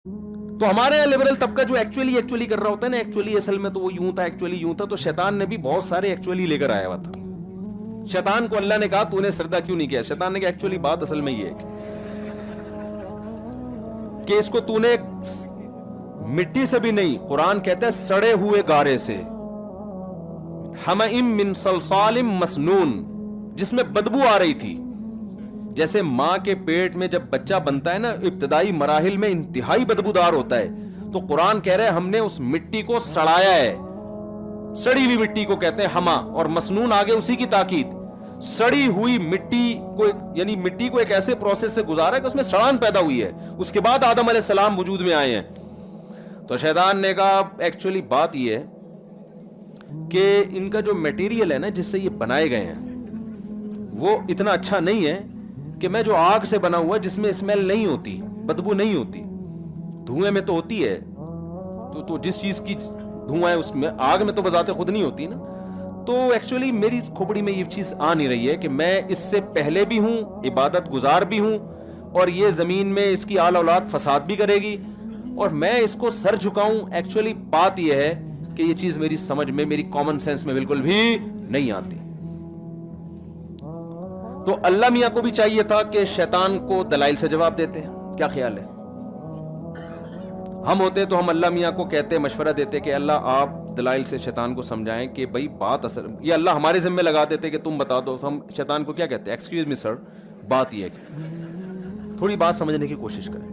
تو ہمارے یہاں لبرل طبقہ جو ایکچولی کر رہا ہوتا ہے نا، ایکچولی اصل میں تو وہ یوں تھا، ایکچولی یوں تھا، تو شیطان نے بھی بہت سارے ایکچولی لے کر آیا ہوا تھا. شیطان کو اللہ نے کہا تو نے سجدہ کیوں نہیں کیا؟ شیطان نے کہا ایکچولی بات اصل میں یہ ہے کہ اس کو تو نے مٹی سے بھی نہیں، قرآن کہتا ہے سڑے ہوئے گارے سے، حمئم من صلصال مسنون، جس میں بدبو آ رہی تھی. جیسے ماں کے پیٹ میں جب بچہ بنتا ہے نا، ابتدائی مراحل میں انتہائی بدبودار ہوتا ہے، تو قرآن کہہ رہا ہے ہم نے اس مٹی کو سڑایا ہے. سڑی ہوئی مٹی کو کہتے ہیں ہما، اور مسنون آگے اسی کی تاکید. سڑی ہوئی مٹی کو، یعنی مٹی کو ایک ایسے پروسیس سے گزارا کہ اس میں سڑان پیدا ہوئی ہے، اس کے بعد آدم علیہ السلام وجود میں آئے ہیں. تو شیطان نے کہا ایکچولی بات یہ ہے کہ ان کا جو میٹیریل ہے نا جس سے یہ بنائے گئے ہیں وہ اتنا اچھا نہیں ہے کہ میں جو آگ سے بنا ہوا جس میں اسمیل نہیں ہوتی، بدبو نہیں ہوتی، دھوئیں میں تو ہوتی ہے، تو جس چیز کی دھواں ہے اس میں، آگ میں تو بذات خود نہیں ہوتی نا. تو ایکچولی میری کھوپڑی میں یہ چیز آ نہیں رہی ہے کہ میں اس سے پہلے بھی ہوں، عبادت گزار بھی ہوں، اور یہ زمین میں اس کی آل اولاد فساد بھی کرے گی، اور میں اس کو سر جھکاؤں. ایکچولی بات یہ ہے کہ یہ چیز میری سمجھ میں، میری کامن سینس میں بالکل بھی نہیں آتی. تو اللہ میاں کو بھی چاہیے تھا کہ شیطان کو دلائل سے جواب دیتے. کیا خیال ہے؟ ہم ہوتے تو ہم اللہ میاں کو کہتے، مشورہ دیتے کہ اللہ آپ دلائل سے شیطان کو سمجھائیں کہ بھئی بات اصل، یہ اللہ ہمارے ذمہ لگا دیتے کہ تم بتا دو. تو ہم شیطان کو کیا کہتے ہیں، ایکسکیوز می سر، بات یہ ہے کہ تھوڑی بات سمجھنے کی کوشش کریں.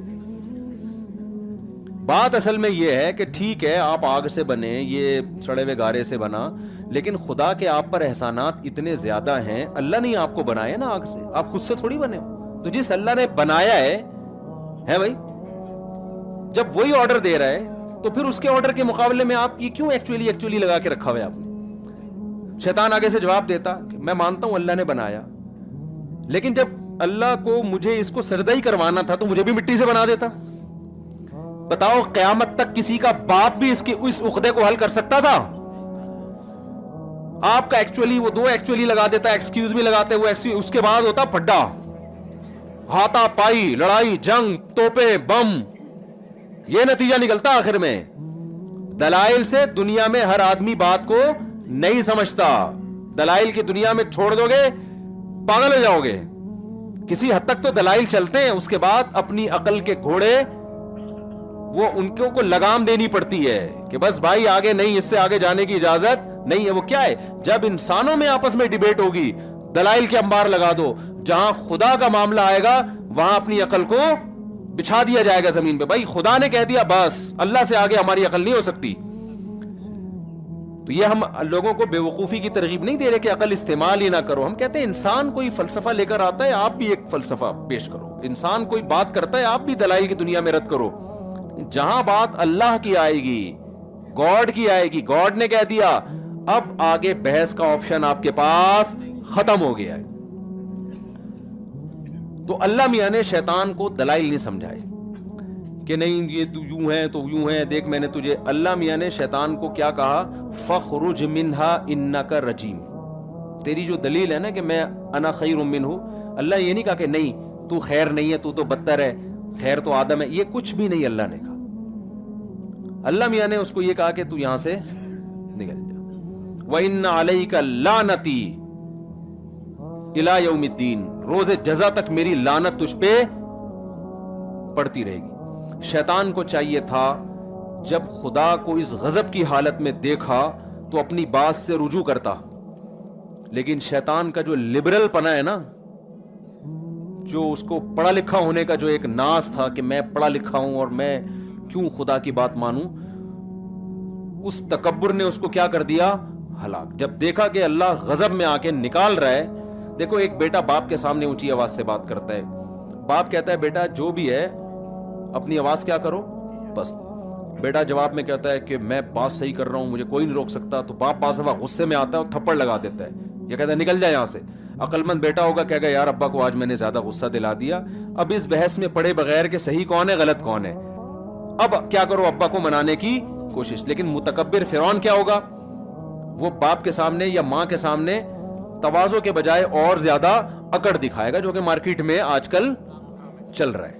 بات اصل میں یہ ہے کہ ٹھیک ہے آپ آگ سے بنے، یہ سڑے ہوئے گارے سے بنا، لیکن خدا کے آپ پر احسانات اتنے زیادہ ہیں. اللہ نے آپ کو بنایا نا آگ سے، آپ خود سے تھوڑی بنے ہو. تو جس اللہ نے بنایا ہے بھائی، جب وہی آرڈر دے رہا ہے تو پھر اس کے آرڈر کے مقابلے میں آپ یہ کیوں ایکچولی لگا کے رکھا ہوا ہے آپ نے؟ شیطان آگے سے جواب دیتا کہ میں مانتا ہوں اللہ نے بنایا، لیکن جب اللہ کو مجھے اس کو سجدہ ہی کروانا تھا تو مجھے بھی مٹی سے بنا دیتا. بتاؤ قیامت تک کسی کا باپ بھی اس عقدے کو حل کر سکتا تھا؟ آپ کا ایکچولی، وہ دو ایکچولی لگا دیتا، ایکسکیوز می لگاتے ہوئے، اس کے بعد ہوتا پھڈا، ہاتھا پائی، لڑائی، جنگ، توپے، بم. یہ نتیجہ نکلتا آخر میں. دلائل سے دنیا میں ہر آدمی بات کو نہیں سمجھتا. دلائل کی دنیا میں چھوڑ دو گے پاگل ہو جاؤ گے. کسی حد تک تو دلائل چلتے ہیں، اس کے بعد اپنی عقل کے گھوڑے، وہ ان کو لگام دینی پڑتی ہے کہ بس بھائی آگے نہیں، اس سے آگے جانے کی اجازت نہیں ہے. وہ کیا ہے، جب انسانوں میں آپس میں ڈیبیٹ ہوگی دلائل کے انبار لگا دو. جہاں خدا کا معاملہ آئے گا وہاں اپنی عقل کو بچھا دیا جائے گا زمین پہ. بھائی خدا نے کہہ دیا بس، اللہ سے آگے ہماری عقل نہیں ہو سکتی. تو یہ ہم لوگوں کو بے وقوفی کی ترغیب نہیں دے رہے کہ عقل استعمال ہی نہ کرو. ہم کہتے ہیں انسان کوئی فلسفہ لے کر آتا ہے، آپ بھی ایک فلسفہ پیش کرو. انسان کوئی بات کرتا ہے، آپ بھی دلائل کی دنیا میں رد کرو. جہاں بات اللہ کی آئے گی، گاڈ کی آئے گی، گاڈ نے کہہ دیا، اب آگے بحث کا آپشن آپ کے پاس ختم ہو گیا ہے. تو اللہ میاں نے شیطان کو دلائل نہیں سمجھائے کہ نہیں یہ تو یوں ہے تو یوں ہے، دیکھ میں نے تجھے. اللہ میاں نے شیطان کو کیا کہا، فخرج منہا انک رجیم. تیری جو دلیل ہے نا کہ میں انا خیر منہ، اللہ یہ نہیں کہا کہ نہیں تو خیر نہیں ہے، تو بدتر ہے، خیر تو آدم ہے. یہ کچھ بھی نہیں اللہ نے کہا. اللہ میاں نے اس کو یہ کہا کہ تو یہاں سے نکل جا. وَإِنَّ عَلَيْكَ لَعْنَتِي إِلَى يَوْمِ الدِّينِ، روز جزا تک میری لعنت تجھ پہ پڑتی رہے گی. شیطان کو چاہیے تھا جب خدا کو اس غضب کی حالت میں دیکھا تو اپنی بات سے رجوع کرتا، لیکن شیطان کا جو لبرل پنا ہے نا، جو اس کو پڑھا لکھا ہونے کا جو ایک ناز تھا کہ میں پڑھا لکھا ہوں اور میں کیوں خدا کی بات مانوں، اس تکبر نے اس کو کیا کر دیا، ہلاک. جب دیکھا کہ اللہ غضب میں آ کے نکال رہا ہے. دیکھو ایک بیٹا باپ کے سامنے اونچی آواز سے بات کرتا ہے، باپ کہتا ہے بیٹا جو بھی ہے اپنی آواز کیا کرو بس. بیٹا جواب میں کہتا ہے کہ میں بات صحیح کر رہا ہوں، مجھے کوئی نہیں روک سکتا. تو باپ بعض دفعہ غصے میں آتا ہے اور تھپڑ لگا دیتا ہے، یہ کہتا ہے نکل جائے یہاں سے. عقل مند بیٹا ہوگا کہے گا یار ابا کو آج میں نے زیادہ غصہ دلا دیا، اب اس بحث میں پڑے بغیر کہ صحیح کون ہے غلط کون ہے، اب کیا کرو، ابا کو منانے کی کوشش. لیکن متکبر فرعون کیا ہوگا، وہ باپ کے سامنے یا ماں کے سامنے تواضع کے بجائے اور زیادہ اکڑ دکھائے گا، جو کہ مارکیٹ میں آج کل چل رہا ہے.